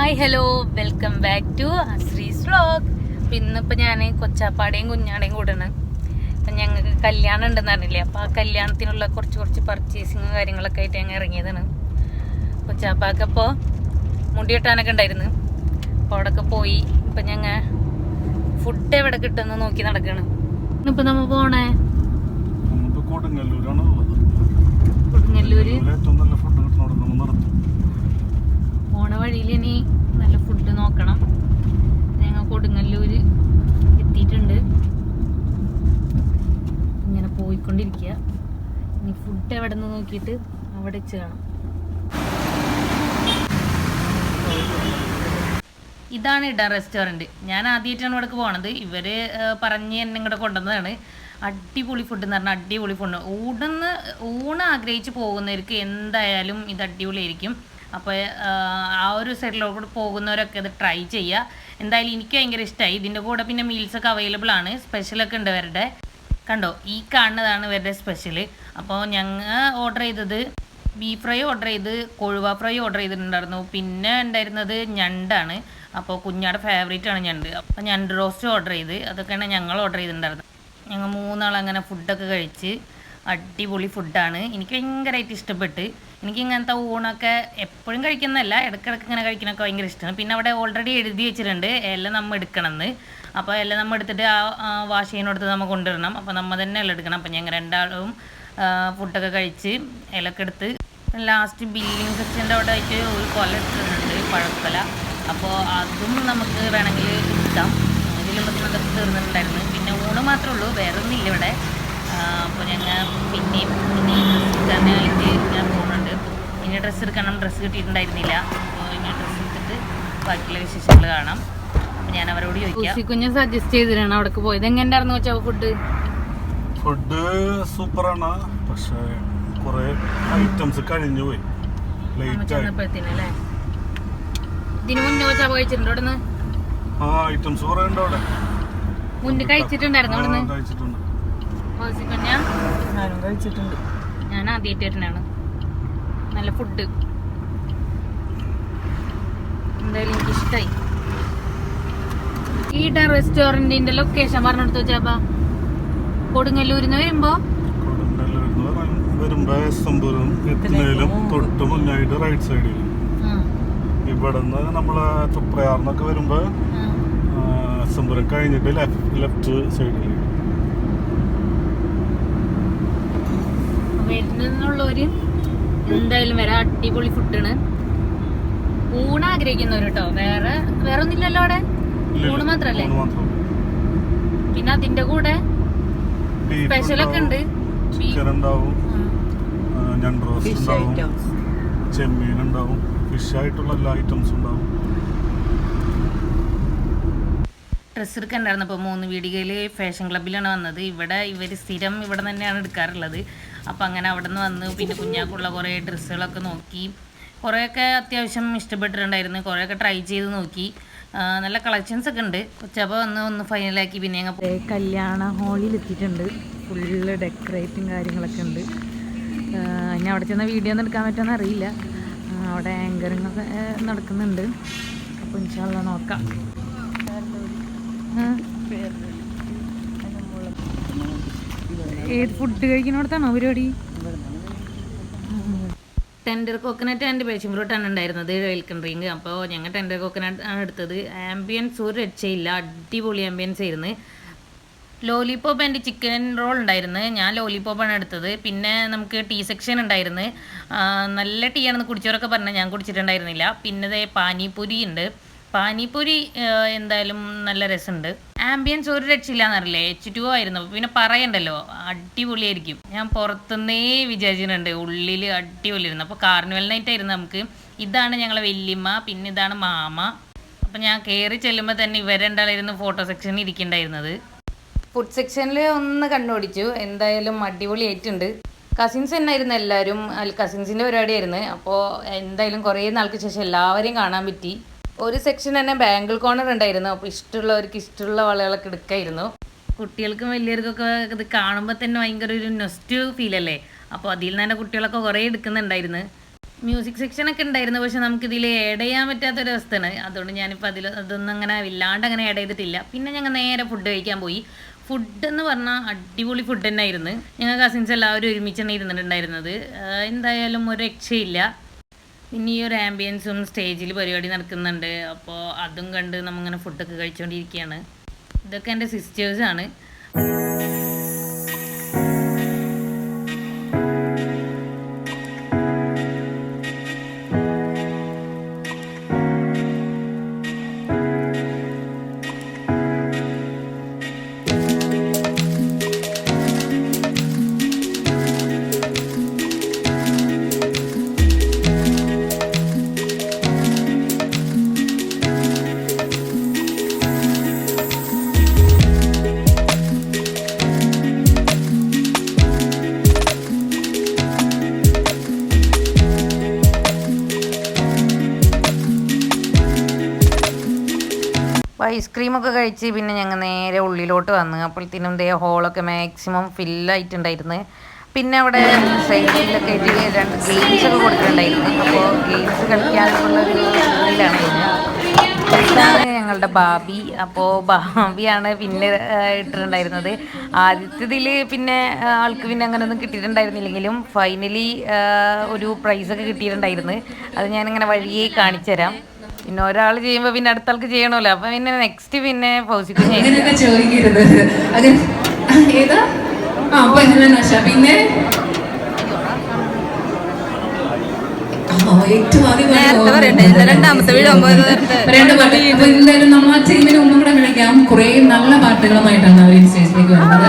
Hi hello welcome back to Ashree's vlog. ഇന്നിപ്പോൾ ഞാൻ കൊച്ചാപ്പാടെയും കുഞ്ഞാടേയും കൂടെയാണ്. അപ്പം ഞങ്ങൾക്ക് കല്യാണം ഉണ്ടെന്ന് അറിയില്ലേ, അപ്പോൾ ആ കല്യാണത്തിനുള്ള കുറച്ച് പർച്ചേസിങ്ങും കാര്യങ്ങളൊക്കെ ആയിട്ട് ഞങ്ങൾ ഇറങ്ങിയതാണ്. കൊച്ചാപ്പാക്കപ്പോൾ മുടി വെട്ടാനൊക്കെ ഉണ്ടായിരുന്നു. അപ്പോൾ അവിടെയൊക്കെ പോയി ഇപ്പം ഞങ്ങൾ ഫുഡ് എവിടെ കിട്ടുമെന്ന് നോക്കി നടക്കുകയാണ്. ഇന്നിപ്പോൾ നമ്മൾ പോണേ കൊടുങ്ങല്ലൂര്. പോണ വഴിയിൽ ഇനി നല്ല ഫുഡ് നോക്കണം. ഞങ്ങൾ കൊടുങ്ങല്ലൂര് എത്തിയിട്ടുണ്ട്. ഇങ്ങനെ പോയിക്കൊണ്ടിരിക്കുക. ഇനി ഫുഡ് എവിടെ നിന്ന് നോക്കിയിട്ട് അവിടെ വെച്ച് കാണാം. ഇതാണ് ഇടാൻ റെസ്റ്റോറൻറ്റ്. ഞാൻ ആദ്യമായിട്ടാണ് ഇവിടേക്ക് പോണത്. ഇവർ പറഞ്ഞ് എന്നെ ഇങ്ങോട്ട് കൊണ്ടുവന്നതാണ്. അടിപൊളി ഫുഡ് എന്ന് പറഞ്ഞാൽ അടിപൊളി ഫുഡ്. ഊണ് ആഗ്രഹിച്ച് പോകുന്നവർക്ക് എന്തായാലും ഇത് അടിപൊളിയായിരിക്കും. അപ്പോൾ ആ ഒരു സൈഡിലോട്ട് പോകുന്നവരൊക്കെ ഇത് ട്രൈ ചെയ്യുക. എന്തായാലും എനിക്ക് ഭയങ്കര ഇഷ്ടമായി. ഇതിൻ്റെ കൂടെ പിന്നെ മീൽസൊക്കെ അവൈലബിൾ ആണ്. സ്പെഷ്യലൊക്കെ ഉണ്ട് ഇവരുടെ. കണ്ടോ, ഈ കാണുന്നതാണ് ഇവരുടെ സ്പെഷ്യൽ. അപ്പോൾ ഞങ്ങൾ ഓർഡർ ചെയ്തത് ബീഫ് ഫ്രൈ ഓർഡർ ചെയ്ത്, കൊഴുവ ഫ്രൈ ഓർഡർ ചെയ്തിട്ടുണ്ടായിരുന്നു. പിന്നെ ഉണ്ടായിരുന്നത് ഞണ്ടാണ്. അപ്പോൾ കുഞ്ഞാടെ ഫേവറേറ്റ് ആണ് ഞണ്ട്. അപ്പോൾ ഞണ്ട് റോസ്റ്റ് ഓർഡർ ചെയ്ത്, അതൊക്കെയാണ് ഞങ്ങൾ ഓർഡർ ചെയ്തിട്ടുണ്ടായിരുന്നത്. ഞങ്ങൾ മൂന്നാളങ്ങനെ ഫുഡൊക്കെ കഴിച്ച് അടിപൊളി ഫുഡാണ്. എനിക്ക് ഭയങ്കരമായിട്ട് ഇഷ്ടപ്പെട്ട്. എനിക്ക് ഇങ്ങനത്തെ ഊണൊക്കെ എപ്പോഴും കഴിക്കുന്നതല്ല, ഇടയ്ക്കിടയ്ക്ക് ഇങ്ങനെ കഴിക്കുന്നതൊക്കെ ഭയങ്കര ഇഷ്ടമാണ്. പിന്നെ അവിടെ ഓൾറെഡി എഴുതി വെച്ചിട്ടുണ്ട് എല്ലാം നമ്മൾ എടുക്കണമെന്ന്. അപ്പോൾ എല്ലാം നമ്മൾ എടുത്തിട്ട് ആ വാഷ് ചെയ്യുന്നിടത്ത് നമ്മൾ കൊണ്ടുവരണം. അപ്പോൾ നമ്മൾ തന്നെ എല്ലാം എടുക്കണം. അപ്പോൾ ഞങ്ങൾ രണ്ടാളും ഫുഡൊക്കെ കഴിച്ച് ഇലക്കെ എടുത്ത് ലാസ്റ്റ് ബില്ലിങ് സെക്ഷൻ്റെ അവിടെ ആയിട്ട് ഒരു കൊല ഇട്ടിട്ടുണ്ട്, പഴക്കൊല. അപ്പോൾ അതും നമുക്ക് വേണമെങ്കിൽ കിട്ടാം. ഇതിലും അതൊക്കെ തീർന്നിട്ടുണ്ടായിരുന്നു. പിന്നെ ഊണ് മാത്രമേ ഉള്ളൂ, വേറെ ഒന്നുമില്ല ഇവിടെ. അപ്പോൾ ഞങ്ങൾ പിന്നെയും എടുക്കാനായിട്ട് ഞാൻ പോകുന്നുണ്ട്. ഇനി ഡ്രസ്സ് എടുക്കണം. ഡ്രസ്സ് കിട്ടിയിട്ടുണ്ടായിരുന്നില്ല. അപ്പോൾ ഇനി ഡ്രസ്സ് എടുത്തിട്ട് ബാക്കിയുള്ള വിശേഷങ്ങൾ കാണാം. അപ്പോൾ ഞാൻ അവരോട് ചോദിക്കാം. കുഞ്ഞ് സജസ്റ്റ് ചെയ്തിട്ടാണ് അവിടേക്ക് പോയത്. എങ്ങനെയായിരുന്നു വെച്ചാൽ ഫുഡ് സൂപ്പറാണ്. പക്ഷേ കുറേ ഐറ്റംസ് കഴിഞ്ഞു പോയി. ചെന്നപ്പോഴത്തേനല്ലേ? ഇതിന് മുന്നേ വെച്ചാൽ കഴിച്ചിട്ടുണ്ട് അവിടെ നിന്ന്? ഐറ്റംസ് കുറേ ഉണ്ട് അവിടെ. മുന്നേ കഴിച്ചിട്ടുണ്ടായിരുന്നു അവിടെ നിന്ന്? കഴിച്ചിട്ടുണ്ട്. ഞാനും കഴിച്ചിട്ടുണ്ട്. ഞാൻ ആദ്യമായിട്ട് വരുന്നതാണ്. നല്ല ഫുഡ് എന്തായാലും എനിക്കിഷ്ടമായി. ഈ റെസ്റ്റോറന്റിന്റെ ലൊക്കേഷൻ പറഞ്ഞെടുത്ത് വെച്ചാ കൊടുങ്ങല്ലൂരിന്ന് വരുമ്പോ എസ്സംപുരം എത്തുന്നതിലും തൊട്ട് മുന്നായിട്ട് റൈറ്റ് സൈഡിൽ, ഇവിടുന്ന് നമ്മള് തുപ്രയാറിനൊക്കെ വരുമ്പോ എസ്സംപുരം കഴിഞ്ഞിട്ട് ലെഫ്റ്റ് സൈഡിൽ വരുന്നുള്ളവര് എന്തായാലും വരാം. അടിപൊളി ഫുഡാണ്. ഊണ് ആഗ്രഹിക്കുന്നവര് കേട്ടോ. വേറെ ഒന്നുമില്ലല്ലോ അവിടെ, ഊണ് മാത്രല്ലേ. പിന്നെ അതിന്റെ കൂടെ സ്പെഷ്യലൊക്കെ ഉണ്ട്. ചിക്കൻ ഉണ്ടാവും, ഞണ്ട് റോസ്റ്റ് ഉണ്ടാവും, ചെമ്മീൻ ഉണ്ടാവും, ഫിഷ് ആയിട്ടുള്ള എല്ലാ ഐറ്റംസും ഉണ്ടാവും. ഡ്രസ്സ് എടുക്കാനുണ്ടായിരുന്നു. അപ്പോൾ 3 വീടികയിൽ ഫാഷൻ ക്ലബ്ബിലാണ് വന്നത്. ഇവർ സ്ഥിരം ഇവിടെ തന്നെയാണ് എടുക്കാറുള്ളത്. അപ്പോൾ അങ്ങനെ അവിടെ നിന്ന് വന്ന് പിന്നെ കുഞ്ഞാക്കുള്ള കുറേ ഡ്രസ്സുകളൊക്കെ നോക്കി. കുറേയൊക്കെ അത്യാവശ്യം ഇഷ്ടപ്പെട്ടിട്ടുണ്ടായിരുന്നു. കുറേയൊക്കെ ട്രൈ ചെയ്ത് നോക്കി. നല്ല കളക്ഷൻസ് ഒക്കെ ഉണ്ട്. ഉച്ചപ്പോൾ ഒന്ന് ഫൈനലാക്കി. പിന്നെ ഞങ്ങൾ കല്യാണ ഹാളിൽ എത്തിയിട്ടുണ്ട്. ഫുള്ള് ഡെക്കറേറ്റും കാര്യങ്ങളൊക്കെ ഉണ്ട്. ഇനി അവിടെ ചെന്ന വീഡിയോ ഒന്നും എടുക്കാൻ പറ്റുമെന്ന് അറിയില്ല. അവിടെ ആങ്കറിങ് ഒക്കെ നടക്കുന്നുണ്ട്. അപ്പോൾ ഇൻഷാല്ലാ നോക്കാം. ഏത് ഫുഡ് കഴിക്കുന്നിടത്താണോ പരിപാടി? ടെൻഡർ കോക്കനട്ട് ആൻഡ് പേഷൻ ഫ്രൂട്ടാണ് ഉണ്ടായിരുന്നത്, വെൽക്കം ഡ്രിങ്ക്. അപ്പോൾ ഞങ്ങൾ ടെൻഡർ കോക്കനട്ട് ആണ് എടുത്തത്. ആംബിയൻസ് ഒരു രക്ഷയില്ല, അടിപൊളി ആംബിയൻസ് ആയിരുന്നു. ലോലിപോപ്പ് ആൻഡ് ചിക്കൻ റോൾ ഉണ്ടായിരുന്നു. ഞാൻ ലോലിപോപ്പാണ് എടുത്തത്. പിന്നെ നമുക്ക് ടീ സെക്ഷൻ ഉണ്ടായിരുന്നു. നല്ല ടീ ആണെന്ന് കുടിച്ചവരൊക്കെ പറഞ്ഞാൽ ഞാൻ കുടിച്ചിട്ടുണ്ടായിരുന്നില്ല. പിന്നെ പാനിപൂരി ഉണ്ട്. പാനിപൂരി എന്തായാലും നല്ല രസമുണ്ട്. ആംബിയൻസ് ഒരു രക്ഷയില്ലാന്നറിയില്ലേ. H2O ആയിരുന്നു. പിന്നെ പറയണ്ടല്ലോ, അടിപൊളിയായിരിക്കും. ഞാൻ പുറത്തുനിന്നേ വിചാരിച്ചിട്ടുണ്ട്, ഉള്ളിൽ അടിപൊളിയായിരുന്നു. അപ്പോൾ കാർണിവൽ നൈറ്റ് ആയിരുന്നു നമുക്ക്. ഇതാണ് ഞങ്ങളെ വല്യമ്മ, പിന്നെ ഇതാണ് മാമ. അപ്പോൾ ഞാൻ കയറി ചെല്ലുമ്പോൾ തന്നെ ഇവരെന്തായിരുന്നു ഫോട്ടോ സെക്ഷനിൽ ഇരിക്കുന്നുണ്ടായിരുന്നത്. ഫുഡ് സെക്ഷനിൽ ഒന്ന് കണ്ണോടിച്ചു. എന്തായാലും അടിപൊളിയായിട്ടുണ്ട്. കസിൻസ് തന്നെയായിരുന്നു എല്ലാവരും. കസിൻസിൻ്റെ പരിപാടിയായിരുന്നു. അപ്പോൾ എന്തായാലും കുറേ നാൾക്ക് ശേഷം എല്ലാവരെയും കാണാൻ പറ്റി. ഒരു സെക്ഷൻ തന്നെ ബാംഗിൾ കോർണർ ഉണ്ടായിരുന്നു. അപ്പോൾ ഇഷ്ടമുള്ളവർക്ക് ഇഷ്ടമുള്ള വളകളൊക്കെ എടുക്കായിരുന്നു. കുട്ടികൾക്കും വലിയവർക്കൊക്കെ ഇത് കാണുമ്പോൾ തന്നെ ഭയങ്കര ഒരു നൊസ്റ്റു ഫീലല്ലേ. അപ്പോൾ അതിൽ നിന്ന് തന്നെ കുട്ടികളൊക്കെ കുറേ എടുക്കുന്നുണ്ടായിരുന്നു. മ്യൂസിക് സെക്ഷനൊക്കെ ഉണ്ടായിരുന്നു, പക്ഷെ നമുക്കിതിൽ ആഡ് ചെയ്യാൻ പറ്റാത്തൊരവസ്ഥയാണ്. അതുകൊണ്ട് ഞാനിപ്പോൾ അതൊന്നും അങ്ങനെ ഇല്ലാണ്ട് അങ്ങനെ ആഡ് ചെയ്തിട്ടില്ല. പിന്നെ ഞങ്ങൾ നേരെ ഫുഡ് കഴിക്കാൻ പോയി. ഫുഡ് എന്ന് പറഞ്ഞാൽ അടിപൊളി ഫുഡ് തന്നെ ആയിരുന്നു. ഞങ്ങൾ കസിൻസ് എല്ലാവരും ഒരുമിച്ചാണ് ഇരുന്നിട്ടുണ്ടായിരുന്നത്. എന്തായാലും ഒരു രക്ഷയില്ല. പിന്നെ ഈ ഒരു ആംബിയൻസും സ്റ്റേജിൽ പരിപാടി നടക്കുന്നുണ്ട്. അപ്പോൾ അതും കണ്ട് നമ്മളിങ്ങനെ ഫുഡൊക്കെ കഴിച്ചുകൊണ്ടിരിക്കുകയാണ്. ഇതൊക്കെ എൻ്റെ സിസ്റ്റേഴ്സാണ്. ഐസ്ക്രീമൊക്കെ കഴിച്ച് പിന്നെ ഞങ്ങൾ നേരെ ഉള്ളിലോട്ട് വന്ന്. അപ്പോഴത്തേനും ഹോളൊക്കെ മാക്സിമം ഫില്ലായിട്ടുണ്ടായിരുന്നു. പിന്നെ അവിടെ സൈഡിലൊക്കെ ആയിട്ട് 2 ഗെയിംസൊക്കെ കൊടുത്തിട്ടുണ്ടായിരുന്നു. അപ്പോൾ ഗെയിംസ് കളിക്കാനുള്ളൊരു ഇതിലാണ്. ഇതാണ് ഞങ്ങളുടെ ബാബി. അപ്പോൾ ബാബിയാണ് പിന്നെ ഇട്ടിട്ടുണ്ടായിരുന്നത്. ആദ്യത്തേതിൽ പിന്നെ ആൾക്ക് പിന്നെ അങ്ങനെയൊന്നും കിട്ടിയിട്ടുണ്ടായിരുന്നില്ലെങ്കിലും ഫൈനലി ഒരു പ്രൈസൊക്കെ കിട്ടിയിട്ടുണ്ടായിരുന്നു. അത് ഞാനിങ്ങനെ വഴിയെ കാണിച്ചു തരാം. പിന്നെ ഒരാൾ ചെയ്യുമ്പോൾ പിന്നെ അടുത്ത ആൾക്ക് ചെയ്യണമല്ലോ. അപ്പം പിന്നെ നെക്സ്റ്റ് പിന്നെ ഫൗസിക്ക് ചോദിക്കരുത്. പിന്നെ രണ്ടാമത്തെ വീട് എന്തായാലും നമ്മൾ ആ ടീമിന് ഒന്നും കൂടെ വിളിക്കാം. കുറെ നല്ല പാട്ടുകളുമായിട്ടാണ് അവർ സ്റ്റേജിലേക്ക് വരുന്നത്.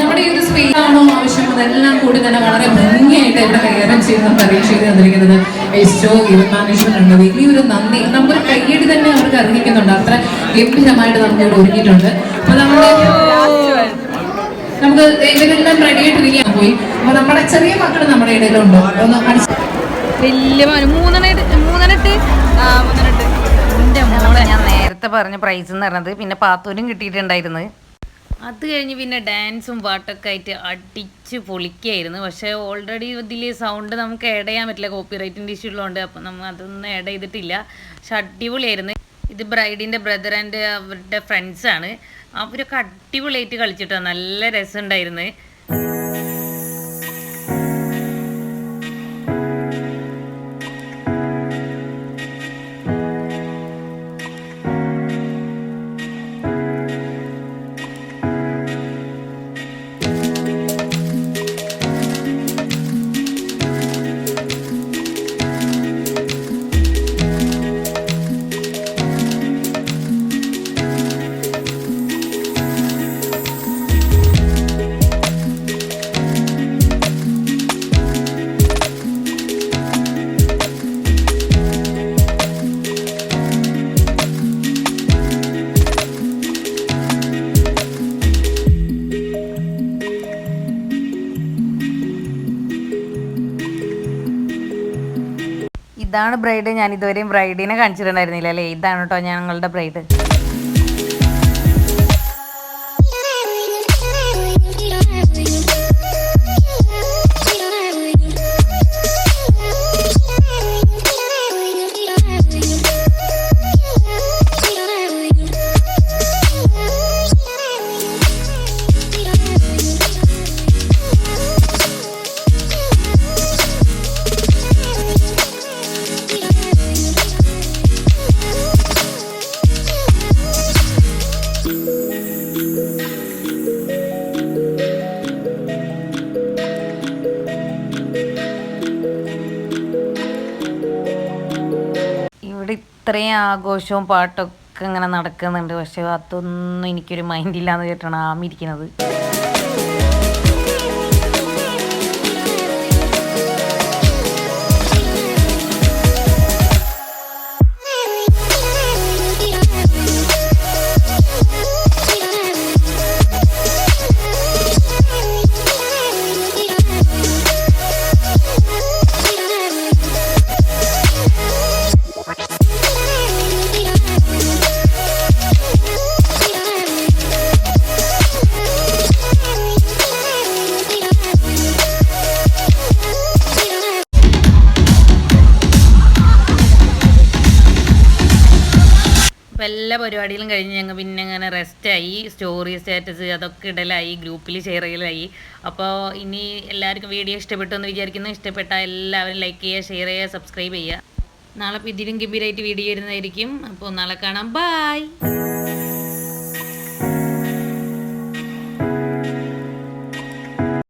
നമ്മുടെ ഈ ഒരു സ്പേസ് ആണോ ആവശ്യം, അതെല്ലാം കൂടി തന്നെ വളരെ ഭംഗിയായിട്ട് ഇവിടെ കൈകാര്യം ചെയ്ത് പരീക്ഷ ചെയ്ത് തന്നിരിക്കുന്നത് എസ്റ്റോ ഇവന്റ് മാനേജ്മെന്റ് ഉണ്ട്. വലിയൊരു നന്ദി, നമുക്കൊരു കയ്യടി തന്നെ അവർക്ക് അർഹിക്കുന്നുണ്ട്. അത്ര ഗംഭീരമായിട്ട് നമുക്ക് ഇവിടെ ഒരുക്കിയിട്ടുണ്ട്. അപ്പൊ നമുക്ക് ഇവരെല്ലാം റെഡി ആയിട്ടിരിക്കാൻ പോയി. അപ്പൊ നമ്മുടെ ചെറിയ മക്കൾ നമ്മുടെ ഇടയിലുണ്ടോ ഒന്ന് വലിയ മൂന്നെണ്ണിട്ട് എൻ്റെ മോളെ ഞാൻ നേരത്തെ പറഞ്ഞ പ്രൈസ് എന്ന് പറഞ്ഞത് പിന്നെ പാത്തൂരും കിട്ടിയിട്ടുണ്ടായിരുന്നു. അത് കഴിഞ്ഞ് പിന്നെ ഡാൻസും പാട്ടൊക്കെ ആയിട്ട് അടിച്ച് പൊളിക്കായിരുന്നു. പക്ഷേ ഓൾറെഡി ഇതിൽ സൗണ്ട് നമുക്ക് ആഡ് ചെയ്യാൻ പറ്റില്ല, കോപ്പിറൈറ്റിൻ്റെ ഇഷ്യൂ ഉള്ളതുകൊണ്ട്. അപ്പം നമ്മൾ അതൊന്നും ആഡ് ചെയ്തിട്ടില്ല. പക്ഷെ അടിപൊളിയായിരുന്നു. ഇത് ബ്രൈഡിൻ്റെ ബ്രദർ ആൻഡ് അവരുടെ ഫ്രണ്ട്സാണ്. അവരൊക്കെ അടിപൊളിയായിട്ട് കളിച്ചിട്ടാണ്. നല്ല രസമുണ്ടായിരുന്നു. ഇതാണ് ബ്രൈഡ്. ഞാൻ ഇതുവരെയും ബ്രൈഡിനെ കാണിച്ചിട്ടുണ്ടായിരുന്നില്ല അല്ലേ. ഇതാണ് കേട്ടോ ഞങ്ങളുടെ ബ്രൈഡ്. ഇത്രയും ആഘോഷവും പാട്ടൊക്കെ ഇങ്ങനെ നടക്കുന്നുണ്ട്. പക്ഷെ അതൊന്നും എനിക്കൊരു മൈൻഡില്ലാന്ന് കേട്ടാണ് ആമിരിക്കുന്നത്. അപ്പോൾ എല്ലാ പരിപാടികളും കഴിഞ്ഞ് ഞങ്ങൾ പിന്നെ അങ്ങനെ റെസ്റ്റായി, സ്റ്റോറി സ്റ്റാറ്റസ് അതൊക്കെ ഇടലായി, ഗ്രൂപ്പിൽ ഷെയർ ചെയ്യലായി. അപ്പോൾ ഇനി എല്ലാവർക്കും വീഡിയോ ഇഷ്ടപ്പെട്ടു എന്ന് വിചാരിക്കുന്നു. ഇഷ്ടപ്പെട്ടാൽ എല്ലാവരും ലൈക്ക് ചെയ്യുക, ഷെയർ ചെയ്യുക, സബ്സ്ക്രൈബ് ചെയ്യുക. നാളെ ഇതിലും ഗംഭീരമായിട്ട് വീഡിയോ വരുന്നതായിരിക്കും. അപ്പോൾ നാളെ കാണാം. ബൈ.